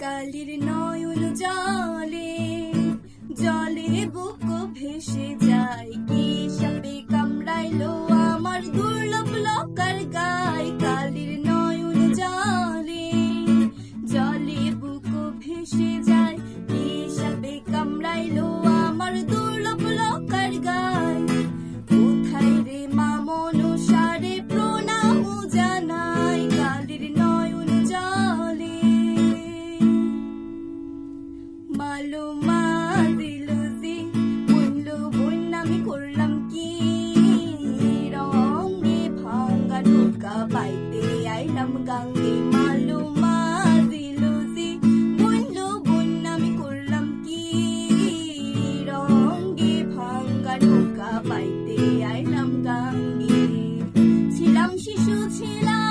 কালির নয়ন জলে জলে বুক ভেসে যায়, কি সাপে কামড়াইলো আমার দুর্লভ লকার গায়। কালির নয়ন জলে জলে বুক ভেসে যায়, কি সাপে কামড়াইলো আমার দুর্লভ লকার গায়। কোথায় রে মা মনসারে প্রণাম জানাই, কালির নয়ন জলে। মালো মা দিল যে বললো বোন আমি করলাম কি, রঙে ভাঙা ঢোকা পাইতে আইলাম গাঙ্গে। মালো মা দিল যে বললো বোন আমি করলাম কি, রঙে ভাঙা ঢোকা পাইতে আইলাম গাঙ্গে। ছিলাম শিশু ছিলাম